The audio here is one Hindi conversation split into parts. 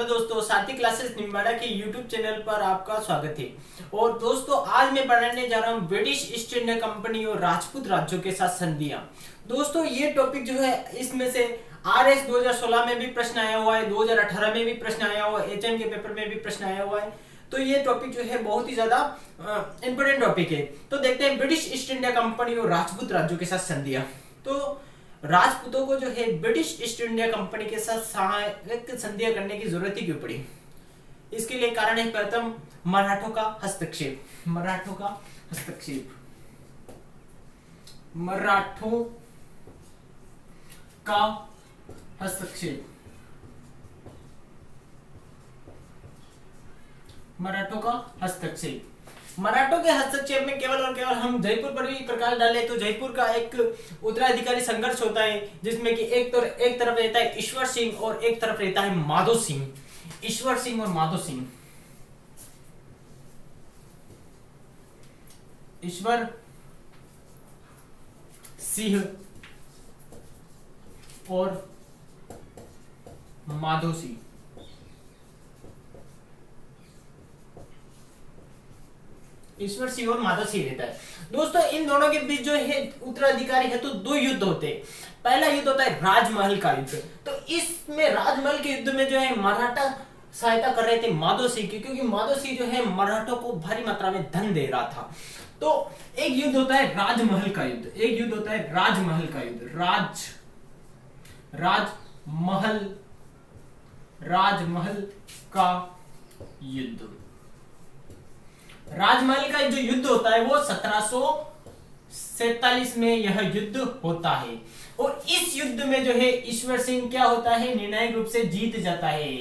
हेलो दोस्तों, साथी क्लासेस निम्बाड़ा के यूट्यूब चैनल पर आपका स्वागत है। और दोस्तों, आज मैं पढ़ाने जा रहा हूँ ब्रिटिश ईस्ट इंडिया कंपनी और राजपूत राज्यों के साथ संधियां। दोस्तों, ये टॉपिक जो है इसमें से आरएस 2016 में भी प्रश्न आया हुआ है, 2018 में भी प्रश्न आया हुआ है, एचएम के पेपर में भी प्रश्न आया हुआ है। तो ये टॉपिक जो है बहुत ही ज्यादा इंपोर्टेंट टॉपिक है। तो देखते हैं ब्रिटिश ईस्ट इंडिया कंपनी और राजपूत राज्यों के साथ संधियां। तो राजपूतों को जो है ब्रिटिश ईस्ट इंडिया कंपनी के साथ सहायक संधियां करने की जरूरत ही क्यों पड़ी? इसके लिए कारण है प्रथम मराठों का हस्तक्षेप। मराठों का हस्तक्षेप मराठों का हस्तक्षेप मराठों का हस्तक्षेप मराठों के हस्तक्षेप में केवल और केवल हम जयपुर पर भी प्रकाश डालें तो जयपुर का एक उत्तराधिकारी संघर्ष होता है, जिसमें कि एक तरफ रहता है ईश्वर सिंह और एक तरफ रहता है माधो सिंह। ईश्वर सिंह और माधो सिंह। ईश्वर सिंह और माधो सिंह। ईश्वर सिंह और माधव सिंह रहता है। दोस्तों, इन दोनों के बीच जो है उत्तराधिकारी है तो दो युद्ध होते हैं। पहला युद्ध होता है राजमहल का युद्ध। तो इसमें राजमहल के युद्ध में जो है मराठा सहायता कर रहे थे माधव सिंह की, क्योंकि माधव सिंह जो है मराठों को भारी मात्रा में धन दे रहा था। तो एक युद्ध होता है राजमहल का युद्ध, एक युद्ध होता है राजमहल का युद्ध। राजमहल का युद्ध। राजमहल का जो युद्ध होता है वो 1747 में यह युद्ध होता है। और इस युद्ध में जो है ईश्वर सिंह क्या होता है, निर्णायक रूप से जीत जाता है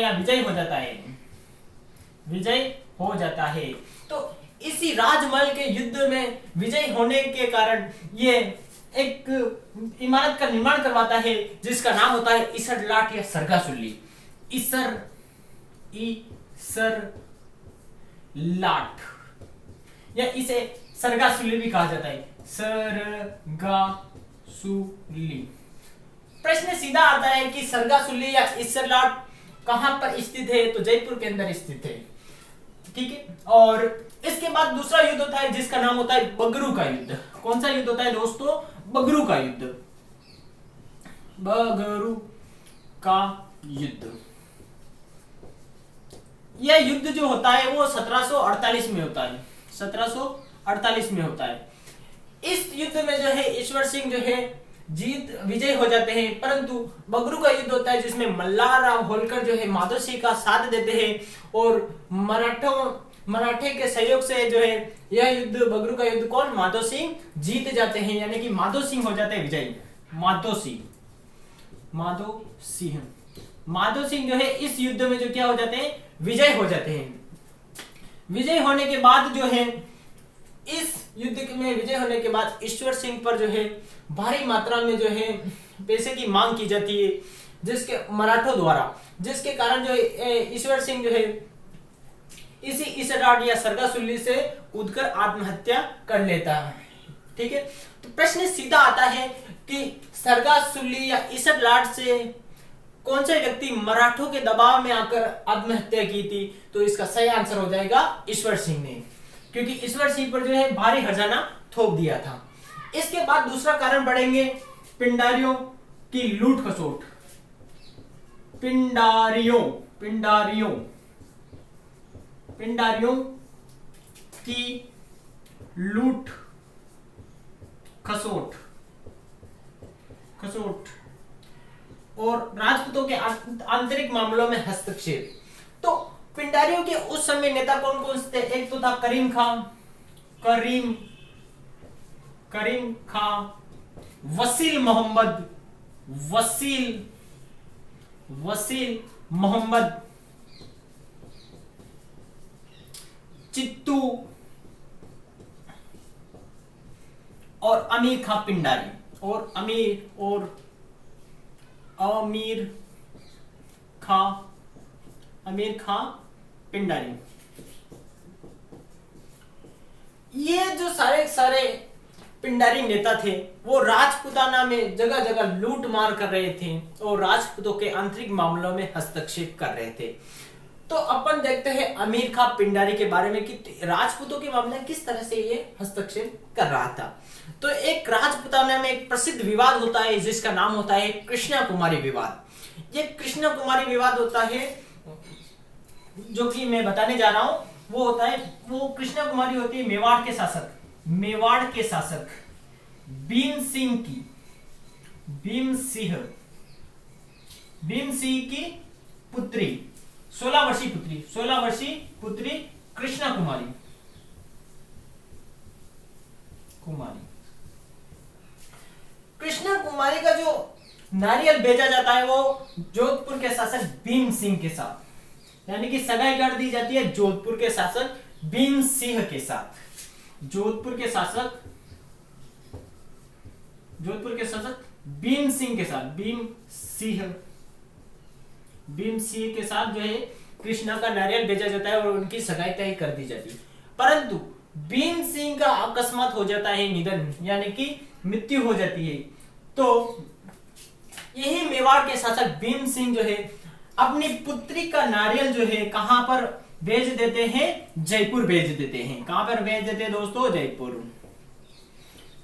या विजय हो जाता है। विजय हो जाता है। तो इसी राजमहल के युद्ध में विजय होने के कारण ये एक इमारत का निर्माण करवाता है, जिसका नाम होता है इसर लाट या सरगासुल्ली। इसर लाट या इसे सरगासुल्ली भी कहा जाता है। सरगासुल्ली। प्रश्न सीधा आता है कि सरगासुल्ली या इसर लाट कहां पर स्थित है? तो जयपुर के अंदर स्थित है। ठीक है। और इसके बाद दूसरा युद्ध होता है जिसका नाम होता है बगरू का युद्ध। कौन सा युद्ध होता है दोस्तों? बगरू का युद्ध। बगरू का युद्ध। यह युद्ध जो होता है वो 1748 में होता है। 1748 में होता है। इस युद्ध में जो है ईश्वर सिंह जो है विजय हो जाते हैं, परंतु बगरू का युद्ध होता है जिसमें मल्हारराव होलकर जो है माधव सिंह का साथ देते हैं और मराठे के सहयोग से जो है यह युद्ध, बगरू का युद्ध, कौन? माधव सिंह जीत जाते हैं, यानी कि माधव सिंह हो जाते हैं विजयी। माधव सिंह जो है इस युद्ध में जो क्या हो जाते हैं, विजय हो जाते हैं। विजय होने के बाद जो है इस युद्ध में विजय होने के बाद ईश्वर सिंह पर जो है भारी मात्रा में जो है पैसे की मांग की जाती है, जिसके मराठों द्वारा, जिसके कारण जो ईश्वर सिंह जो है इसी इसराट या सरगासुल्ली से कूदकर आत्महत्या कर लेता है। ठीक है। तो प्रश्न सीधा आता है कि सरगासुल्ली या इसराट से कौन सा व्यक्ति मराठों के दबाव में आकर आत्महत्या की थी? तो इसका सही आंसर हो जाएगा ईश्वर सिंह ने, क्योंकि ईश्वर सिंह पर जो है भारी हर्जाना थोप दिया था। इसके बाद दूसरा कारण बढ़ेंगे पिंडारियों की लूट खसोट। पिंडारियों की लूट खसोट और राजपूतों के आंतरिक मामलों में हस्तक्षेप। तो पिंडारियों के उस समय नेता कौन कौन थे? एक तो था करीम खां, वसील मोहम्मद, चित्तू और अमीर खां पिंडारी। और अमीर खां पिंडारी। ये जो सारे पिंडारी नेता थे, वो राजपूताना में जगह जगह लूट मार कर रहे थे और राजपूतों के आंतरिक मामलों में हस्तक्षेप कर रहे थे। तो अपन देखते हैं अमीर खां पिंडारी के बारे में कि राजपूतों के मामले में किस तरह से ये हस्तक्षेप कर रहा था। तो एक राजपूताना में एक प्रसिद्ध विवाद होता है जिसका नाम होता है कृष्णा कुमारी विवाद। ये कृष्णा कुमारी विवाद होता है जो कि मैं बताने जा रहा हूं, वो होता है, वो कृष्णा कुमारी होती है मेवाड़ के शासक भीम सिंह की पुत्री, 16 वर्षीय पुत्री कृष्णा कुमारी। कृष्णा कुमारी का जो नारियल बेचा जाता है वो जोधपुर के शासक भीम सिंह के साथ, यानी कि सगाई कर दी जाती है जोधपुर के शासक भीम सिंह के साथ। जोधपुर के शासक भीम सिंह के साथ जो है कृष्णा का नारियल बेचा जाता है और उनकी सगाई तय कर दी जाती है। परंतु भीम सिंह का अकस्मात हो जाता है निधन, यानी कि मृत्यु हो जाती है। तो यही मेवाड़ के शासक भीम सिंह जो है अपनी पुत्री का नारियल जो है कहां पर भेज देते हैं, जयपुर भेज देते हैं। कहां पर भेज देते हैं दोस्तों?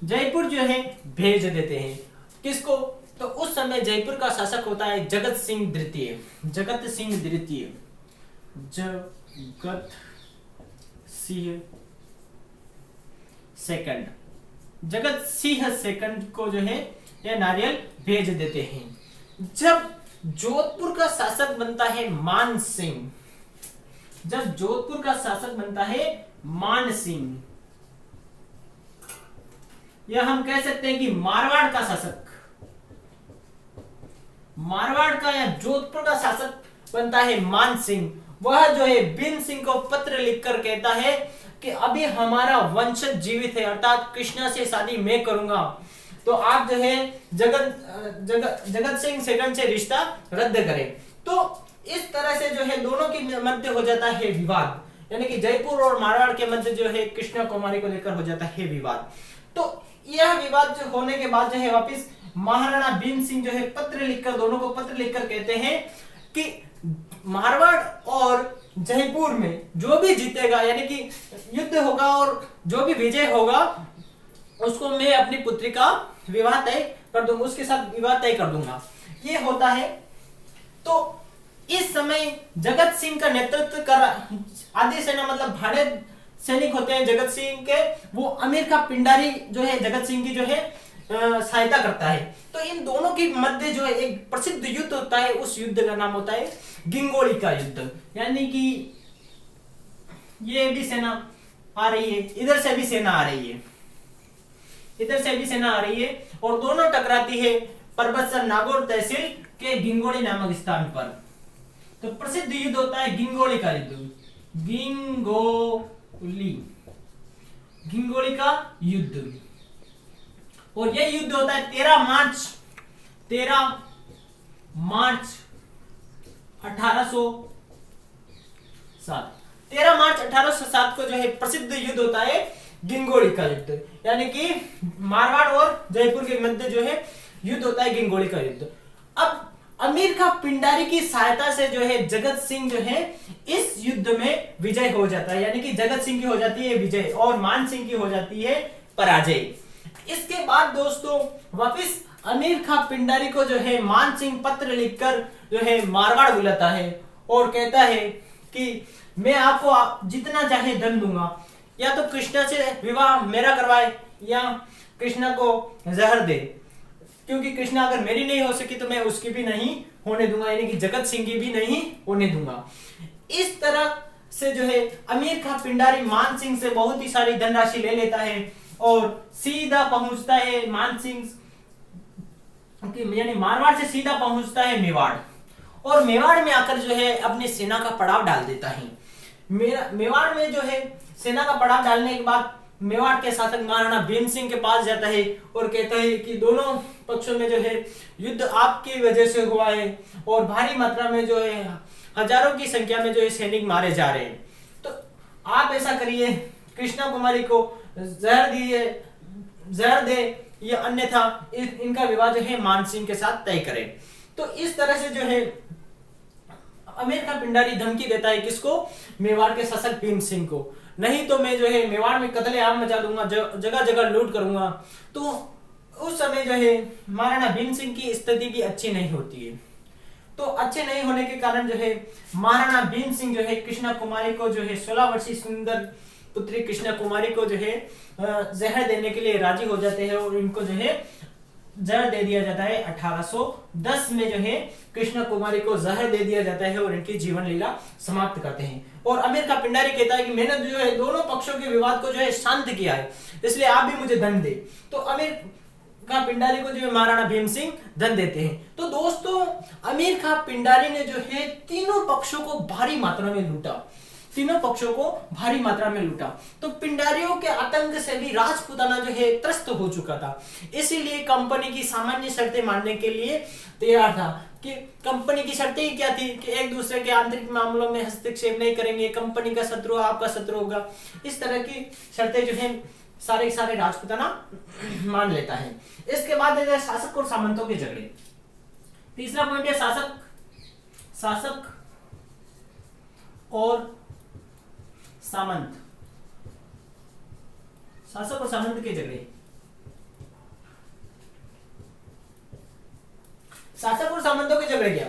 जयपुर जो है भेज देते हैं। किसको? तो उस समय जयपुर का शासक होता है जगत सिंह द्वितीय। जगत सिंह सेकंड को जो है यह नारियल भेज देते हैं। जब जोधपुर का शासक बनता है मान सिंह, या हम कह सकते हैं कि मारवाड़ का शासक, मारवाड़ का या जोधपुर का शासक बनता है मान सिंह। वह जो है भीम सिंह को पत्र लिखकर कहता है कि अभी हमारा वंशज जीवित है, अर्थात कृष्णा से शादी मैं करूंगा, तो आप जो है जगत सिंह सेकंड से रिश्ता रद्द करें। तो इस तरह से जो है दोनों के मध्य हो जाता है विवाद, यानी कि जयपुर और मारवाड़ के मध्य जो है कृष्णा कुमारी को लेकर हो जाता है विवाद। तो यह विवाद जो होने के बाद जो है वापिस महाराणा भीम सिंह जो है दोनों को पत्र लिखकर कहते हैं कि मारवाड़ और जयपुर में जो भी जीतेगा, यानी कि युद्ध होगा और जो भी विजय होगा उसको मैं अपनी पुत्री का विवाह तय कर दूंगा, उसके साथ विवाह तय कर दूंगा। ये होता है। तो इस समय जगत सिंह का नेतृत्व कर आदि सेना, मतलब भाड़े सैनिक होते हैं जगत सिंह के, वो अमीर खां पिंडारी जो है जगत सिंह की जो है सहायता करता है। तो इन दोनों के मध्य जो है एक प्रसिद्ध युद्ध होता है, उस युद्ध का नाम होता है गिंगोली का युद्ध। यानी कि ये भी सेना आ रही है, इधर से भी सेना आ रही है, और दोनों टकराती है परबतसर नागौर तहसील के गिंगोली नामक स्थान पर। तो प्रसिद्ध युद्ध होता है गिंगोली का युद्ध, गिंगोली का युद्ध। और यह युद्ध होता है 13 मार्च 1807 को जो है प्रसिद्ध युद्ध होता है गिंगोली का युद्ध, यानी कि मारवाड़ और जयपुर के मध्य जो है युद्ध होता है गिंगोली का युद्ध। अब अमीर खां पिंडारी की सहायता से जो है जगत सिंह जो है इस युद्ध में विजय हो जाता है, यानी कि जगत सिंह की हो जाती है विजय और मान सिंह की हो जाती है पराजय। इसके बाद दोस्तों वापिस अमीर खां पिंडारी को जो है मान सिंह पत्र लिखकर जो है मारवाड़ बुलाता है और कहता है कि मैं आपको जितना चाहे धन दूंगा, या तो कृष्णा से विवाह मेरा करवाए या कृष्णा को जहर दे, क्योंकि कृष्णा अगर मेरी नहीं हो सकी तो मैं उसकी भी नहीं होने दूंगा, यानी कि जगत सिंह की भी नहीं होने दूंगा। इस तरह से जो है अमीर खां पिंडारी मान सिंह से बहुत ही सारी धनराशि ले लेता है और सीधा पहुंचता है मान सिंह, यानी मारवाड़ से सीधा पहुंचता है मेवाड़, और मेवाड़ में आकर जो है अपनी सेना का पड़ाव डाल देता है। मेवाड़ में जो है सेना का पड़ाव डालने के बाद मेवाड़ के शासक महाराणा भीम सिंह के पास जाता है और कहता है कि दोनों पक्षों में जो है युद्ध आपकी वजह से हुआ है और भारी मात्रा में जो है हजारों की संख्या में जो है सैनिक मारे जा रहे हैं। तो आप ऐसा करिए, कृष्णा कुमारी को जहर जहर दे या अन्यथा इनका विवाह जो है मानसिंह के साथ तय करे। तो इस तरह से जो है अमीर खां पिंडारी धमकी देता है किसको, मेवाड़ के शासक भीम सिंह को, नहीं तो मैं जो है मेवाड़ में कत्लेआम मचा दूंगा, जगह जगह लूट करूंगा। तो उस समय जो है महाराणा भीम सिंह की स्थिति भी अच्छी नहीं होती है। तो अच्छे नहीं होने के कारण जो है महाराणा भीम सिंह जो है कृष्णा कुमारी को जो है 16 वर्षीय सुंदर पुत्री कृष्णा कुमारी को जो है जहर देने के लिए राजी हो जाते हैं और इनको जो है जहर दे दिया जाता है। 1810 में जो है कृष्णा कुमारी को जहर दे दिया जाता है और इनकी जीवन लीला समाप्त करते हैं। और अमीर खां पिंडारी कहता है कि मैंने जो है दोनों पक्षों के विवाद को जो है शांत किया है, इसलिए आप भी मुझे दंड दे। तो अमीर खां पिंडारी को जो है महाराणा भीम सिंह दंड देते हैं। तो दोस्तों अमीर खां पिंडारी ने जो है तीनों पक्षों को भारी मात्रा में लूटा, तीनों पक्षों को भारी मात्रा में लूटा। तो पिंडारियों के आतंक से भी राजपूताना जो है त्रस्त हो चुका था, इसीलिए कंपनी की सामान्य शर्तें मानने के लिए तैयार था। कि कंपनी की शर्तें क्या थी कि एक दूसरे के आंतरिक मामलों में हस्तक्षेप नहीं करेंगे, कंपनी का शत्रु आपका शत्रु होगा, इस तरह की शर्तें जो है सारे सारे राजपूताना मान लेता है। इसके बाद शासक और सामंतों के झगड़े। तीसरा पॉइंट है शासक और सामंत, शासक और सामंत के झगड़े। शासक और सामंतों के झगड़े क्या,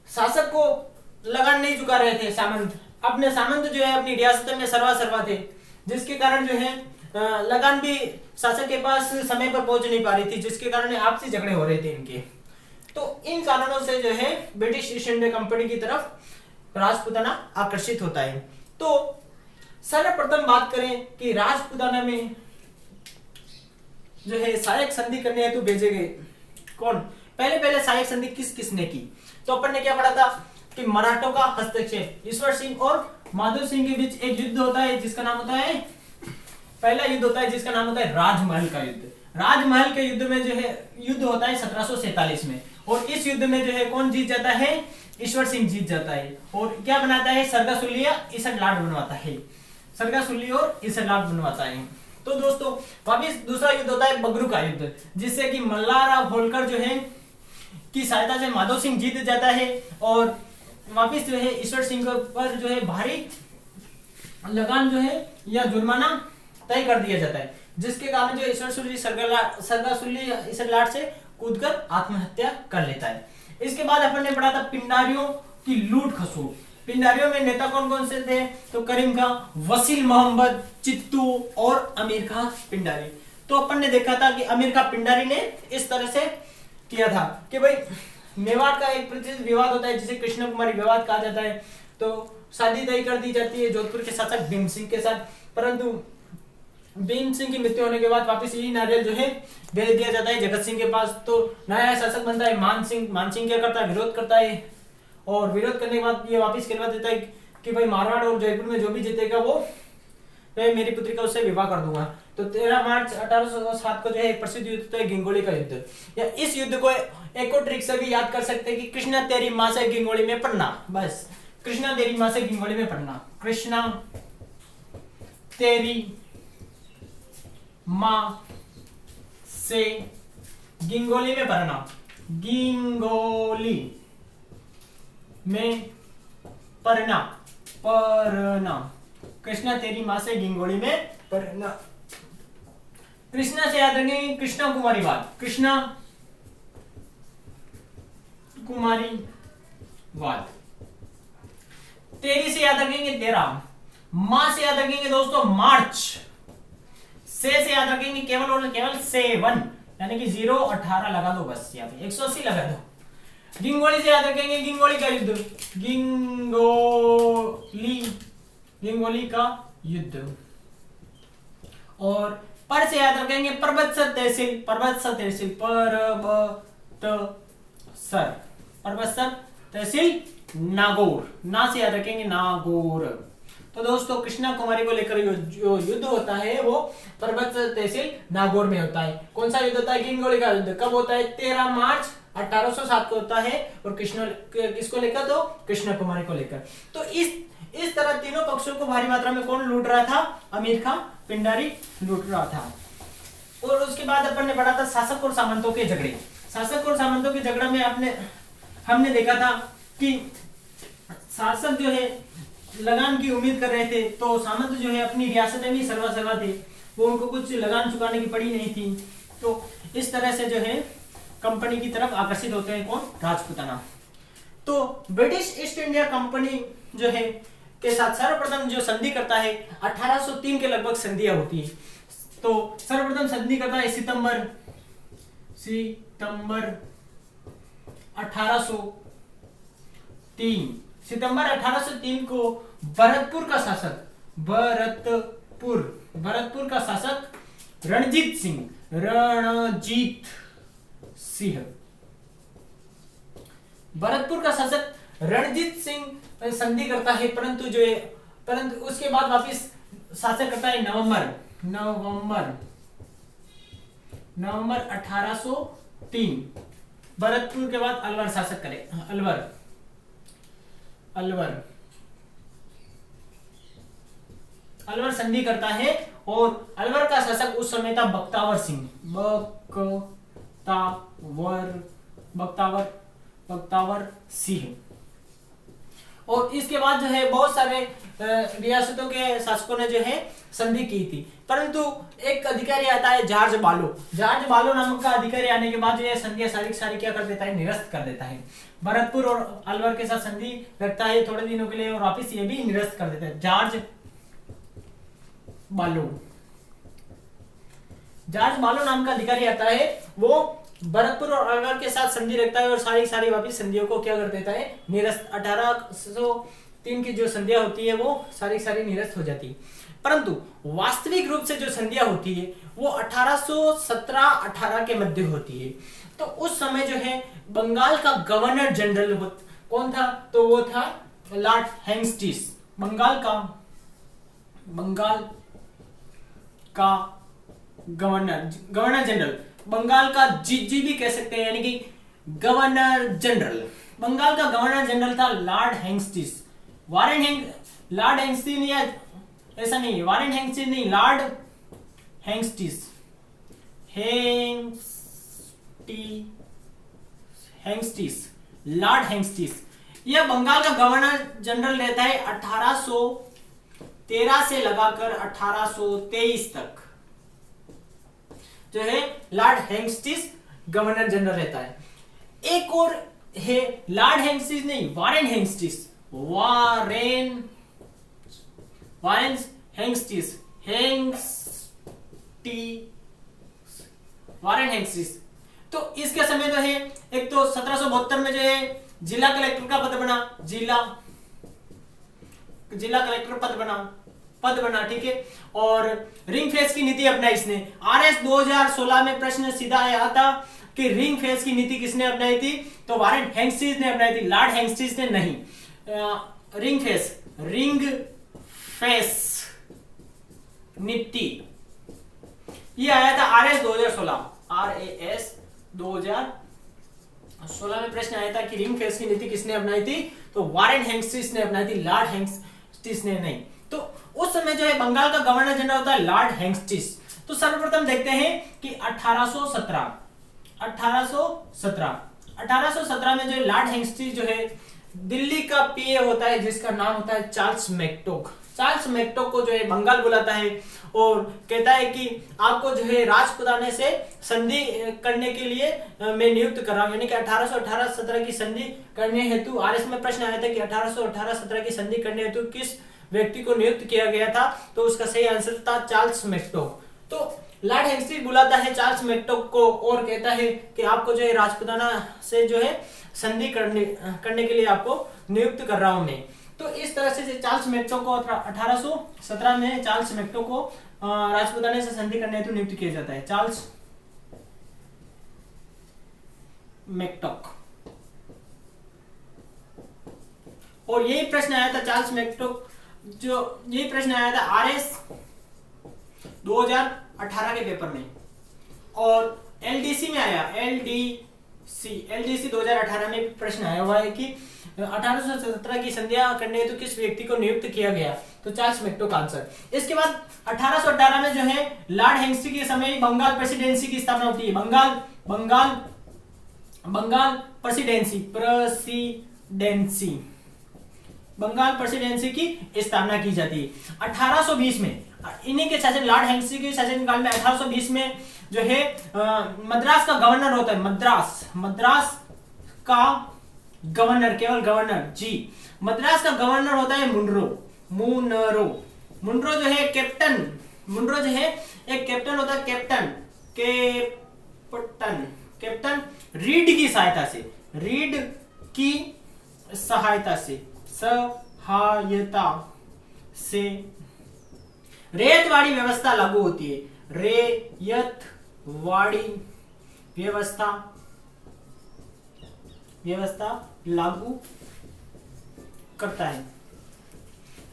शासक को लगान नहीं चुका रहे थे सामंत, अपने सामंत जो है अपनी रियासत में सर्वा थे, जिसके कारण जो है लगान भी शासक के पास समय पर पहुंच नहीं पा रही थी, जिसके कारण आपसी झगड़े हो रहे थे इनके। तो इन कारणों से जो है ब्रिटिश ईस्ट इंडिया कंपनी की तरफ राजपूताना आकर्षित होता है। तो सर्वप्रथम बात करें कि राजपूताना में जो है सहायक संधि करने हेतु भेजे गए कौन, पहले सहायक संधि किस किसने की। तो अपन ने क्या पढ़ा था कि मराठों का हस्तक्षेप, ईश्वर सिंह और माधव सिंह के बीच एक युद्ध होता है जिसका नाम होता है, पहला युद्ध होता है जिसका नाम होता है राजमहल का युद्ध। राजमहल के युद्ध में जो है युद्ध होता है 1747 में, और इस युद्ध में जो है कौन जीत जाता है, ईश्वर सिंह जीत जाता है। और क्या बनाता है, सरगासुल्ली या इसडलाट बनवाता है, सरगासुल्ली और इसडलाट बनवाता है। तो दोस्तों वापिस दूसरा युद्ध होता है बगरू का युद्ध, जिससे कि मल्लाराव होलकर जो है की सहायता से माधव सिंह जीत जाता है और वापिस जो है ईश्वर सिंह पर जो है भारी लगान जो है या जुर्माना तय कर दिया जाता है, जिसके कारण जो ईश्वर सरगासुल्ली इसडलाट से कूदकर आत्महत्या कर लेता है। इसके बाद अपन ने पढ़ा था पिंडारियों की लूट खसोट। पिंडारियों में नेता कौन कौन से थे, तो करीम खां, वसील मोहम्मद, चित्तू और अमीर खां पिंडारी। तो अपन ने देखा था कि अमीर खां पिंडारी ने इस तरह से किया था कि भाई मेवाड़ का एक प्रचलित विवाद होता है जिसे कृष्ण कुमारी विवाद कहा जाता है। तो शादी तय कर दी जाती है जोधपुर के शासक भीम सिंह के साथ, परंतु भीम सिंह की मृत्यु होने के बाद वापस यही नारियल जो है भेज दिया जाता है जगत सिंह के पास। तो नया शासक बनता है मान सिंह क्या करता है, विरोध करता है, और विरोध करने के बाद ये वापस कहलवा देता है कि भाई मारवाड़ और जयपुर में जो भी जीतेगा वो मेरी पुत्री का उससे विवाह कर दूंगा। तो 13 मार्च 1807 को जो है प्रसिद्ध युद्ध होता है गिंगोली का युद्ध। या इस युद्ध को एक और ट्रिक से भी याद कर सकते हैं कि कृष्णा तेरी माँ से गिंगोली में पढ़ना, बस कृष्णा तेरी माँ से गिंगोली में पढ़ना, कृष्णा तेरी माँ से गिंगोली में पढ़ना, गिंगोली में पढ़ना, कृष्णा तेरी माँ से गिंगोली में पढ़ना। कृष्णा से याद रखेंगे कृष्णा कुमारी वाद, कृष्णा कुमारी वाद। तेरी से याद रखेंगे 13, माँ से याद रखेंगे दोस्तों मार्च, से याद रखेंगे केवल और केवल 7, यानी कि 0 18 लगा दो, बस यहाँ पे 180 लगा दो। गिंगोली से याद रखेंगे गिंगोली का युद्ध, गिंगोली का युद्ध। और पर से याद रखेंगे परबतसर तहसील नागौर, ना से याद रखेंगे नागौर। तो दोस्तों कृष्णा कुमारी को लेकर जो युद्ध होता है वो परबतसर तहसील नागौर में होता है। कौन सा युद्ध होता है, गिंगोली का युद्ध। कब होता है, 13 मार्च 1807 को होता है, और किसको लेकर, तो कृष्णा कुमारी को लेकर। तो इस तरह तीनों पक्षों को भारी मात्रा में कौन लूट रहा था, अमीर खां पिंडारी लूट रहा था। और उसके बाद अपन ने पढ़ा था शासक और सामंतों के झगड़े। शासक और सामंतों के झगड़ा में हमने देखा था कि शासक जो है लगान की उम्मीद कर रहे थे, तो सामंत जो है अपनी रियासतें भी सर्वा थे, वो उनको कुछ लगान चुकाने की पड़ी नहीं थी। तो इस तरह से जो है कंपनी की तरफ आकर्षित होते हैं कौन, राजपूताना। तो ब्रिटिश ईस्ट इंडिया कंपनी जो है के साथ सर्वप्रथम जो संधि करता है 1803 के लगभग संधियां होती है। तो सर्वप्रथम संधि करता है सितंबर 1803 को भरतपुर का शासक रणजीत सिंह संधि करता है, परंतु उसके बाद वापिस शासन करता है नवंबर 1803। भरतपुर के बाद अलवर शासक करे, अलवर संधि करता है, और अलवर का शासक उस समय था बख्तावर सिंह। और इसके बाद जो है बहुत सारे रियासतों के शासकों ने जो है संधि की थी, परंतु एक अधिकारी आता है जॉर्ज बालो नामक का अधिकारी आने के बाद जो है संधियां सारी क्या कर देता है, निरस्त कर देता है। भरतपुर और अलवर के साथ संधि रखता है थोड़े दिनों के लिए और वापिस ये भी निरस्त कर देता है। जॉर्ज बालो नाम का अधिकारी आता है, वो भरतपुर और अलवर के साथ संधि रखता है और सारी वापिस संधियों को क्या कर देता है, निरस्त। 1803 की जो संधियां होती है वो सारी निरस्त हो जाती है, परंतु वास्तविक रूप से जो संधियां होती है वो 1817-18 के मध्य होती है। तो उस समय जो है बंगाल का गवर्नर जनरल कौन था, तो वो था लॉर्ड हेस्टिंग्स। बंगाल का गवर्नर जनरल, बंगाल का जी भी कह सकते हैं, यानी कि गवर्नर जनरल। बंगाल का गवर्नर जनरल था लॉर्ड हेस्टिंग्स। लॉर्ड हेस्टिंग्स या ऐसा नहीं, वारेन हेस्टिंग्स नहीं, लॉर्ड हेस्टिंग्स। यह बंगाल का गवर्नर जनरल रहता है 1813 से लगाकर 1823 तक जो है लॉर्ड हेस्टिंग्स गवर्नर जनरल रहता है। एक और है लॉर्ड हेस्टिंग्स नहीं, वारेन हेस्टिंग्स। तो इसके समय जो है एक तो 1772 में जो है जिला कलेक्टर का पद बना, जिला कलेक्टर पद बना, ठीक है। और रिंग फेंस की नीति अपनाई इसने। RS 2016 में प्रश्न सीधा आया था कि रिंग फेंस की नीति किसने अपनाई थी, तो वारेन हेस्टिंग्स ने अपनाई थी, लॉर्ड हेस्टिंग्स ने नहीं। रिंग फेंस नीति ये आया था RS 2016 में प्रश्न आया था कि रिंग फेंस की नीति किसने अपनाई थी, तो वारेन हेस्टिंग्स ने अपनाई थी, लॉर्ड हेस्टिंग्स ने नहीं। तो उस समय जो है बंगाल का गवर्नर जनरल होता है लॉर्ड हेस्टिंग्स। तो सर्वप्रथम देखते हैं कि 1817 में जो लॉर्ड हेस्टिंग्स जो है दिल्ली का पीए होता है, जिसका नाम होता है चार्ल्स मैक्टोक को जो है बंगाल बुलाता है और कहता है कि आपको जो है राजपुताने से संधि करने के लिए मैं नियुक्त कर रहा हूं, यानी कि 1818-17 की संधि करने हेतु। RS में प्रश्न आया था कि 1818-17 की संधि करने हेतु किस व्यक्ति को नियुक्त किया गया था, तो उसका सही आंसर था चार्ल्स मैक्टोक। तो लॉर्ड हेस्टिंग्स बुलाता है चार्ल्स मैक्टोक को और कहता है कि आपको जो है राजपुताना से जो है संधि करने के लिए आपको नियुक्त कर रहा हूं मैं। तो इस तरह से चार्ल्स मैक्टोक को 1817 में चार्ल्स मैक्टोक को राजपुताना से संधि करने हेतु नियुक्त किया जाता है, चार्ल्स मैक्टोक। और यही प्रश्न आया था चार्ल्स मैक्टोक, यही प्रश्न आया था RS 2018 के पेपर में, और LDC में आया, LDC 2018 में प्रश्न आया हुआ है कि 1817 की संधियां करने हेतु किस व्यक्ति को नियुक्त किया गया? तो चार्ल्स मेक्टो का आंसर। इसके बाद 1818 में जो है लॉर्ड हेंस्टी के समय बंगाल प्रेसिडेंसी की स्थापना होती है। बंगाल प्रेसिडेंसी की स्थापना की जाती है। 1820 में इन्हीं के शासन, लॉर्ड हेंस्टी के शासनकाल में 1820 में जो है मद्रास का गवर्नर होता है। मद्रास का गवर्नर, केवल गवर्नर जी, मद्रास का गवर्नर होता है मुनरो जो है कैप्टन, मुनरो जो है एक कैप्टन होता है, कैप्टन रीड की सहायता से रेतवाड़ी व्यवस्था लागू होती है। रेयतवाड़ी व्यवस्था लागू करता है।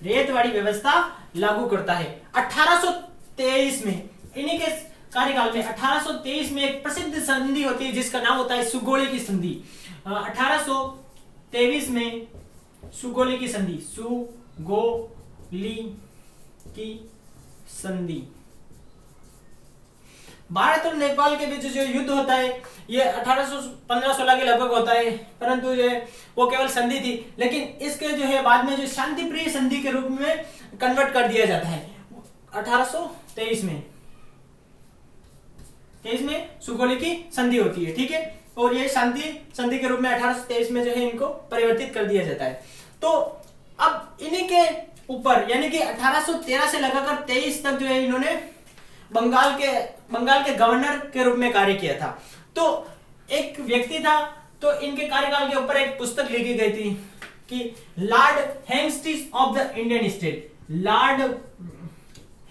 रेतवाड़ी व्यवस्था लागू करता है। 1823 में, इन्हीं के कार्यकाल में 1823 में एक प्रसिद्ध संधि होती है जिसका नाम होता है सुगोली की संधि। 1823 में सुगोली की संधि। भारत और नेपाल के बीच जो युद्ध होता है ये 1815-16 के लगभग होता है, परंतु जो है वो केवल संधि थी, लेकिन इसके जो है बाद में जो शांति प्रिय संधि के रूप में कन्वर्ट कर दिया जाता है। 1823 में सुगोली की संधि होती है, ठीक है, और ये शांति संधि के रूप में 1823 में जो है इनको परिवर्तित कर दिया जाता है। तो अब इन्हीं के ऊपर यानी कि 1813 से लगाकर 23 तक जो है इन्होंने बंगाल के गवर्नर के रूप में कार्य किया था। तो एक व्यक्ति था, तो इनके कार्यकाल के ऊपर एक पुस्तक लिखी गई थी कि Lord Hastings of the Indian state, Lord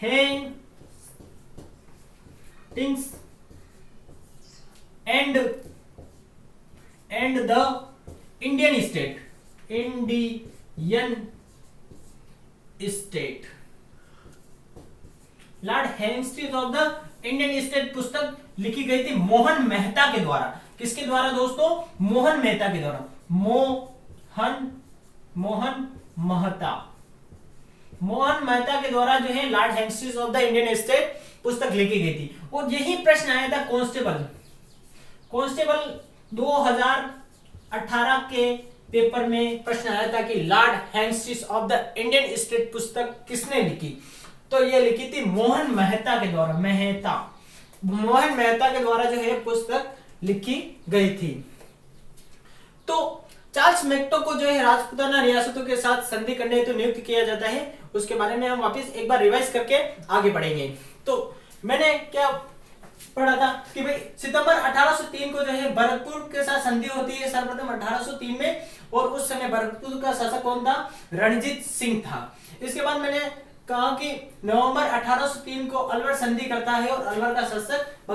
Hastings and the Indian state. Lord Hastings of the Indian state पुस्तक लिखी गई थी मोहन मेहता के द्वारा। किसके द्वारा दोस्तों? मोहन मेहता के द्वारा। मोहन मेहता के द्वारा जो है Lord Hastings of the Indian state पुस्तक लिखी गई थी। और यही प्रश्न आया था कांस्टेबल 2018 के पेपर में प्रश्न आया था कि Lord Hastings of the Indian state पुस्तक किसने लिखी? तो ये लिखी थी मोहन मेहता के द्वारा। मोहन मेहता के द्वारा जो है पुस्तक लिखी गई थी। तो चार्ल्स मेक्टो को जो है राजपूताना रियासतों के साथ संधि करने हेतु नियुक्त किया जाता है। उसके बारे में हम वापस एक बार रिवाइज करके आगे बढ़ेंगे। तो मैंने क्या पढ़ा था कि भाई सितंबर 1803 को जो है भरतपुर के साथ संधि होती है सर्वप्रथम 1803 में, और उस समय भरतपुर का शासक कौन था? रणजीत सिंह था। इसके बाद मैंने कहा कि नवंबर 1803 को अलवर संधि करता है और अलवर का शासक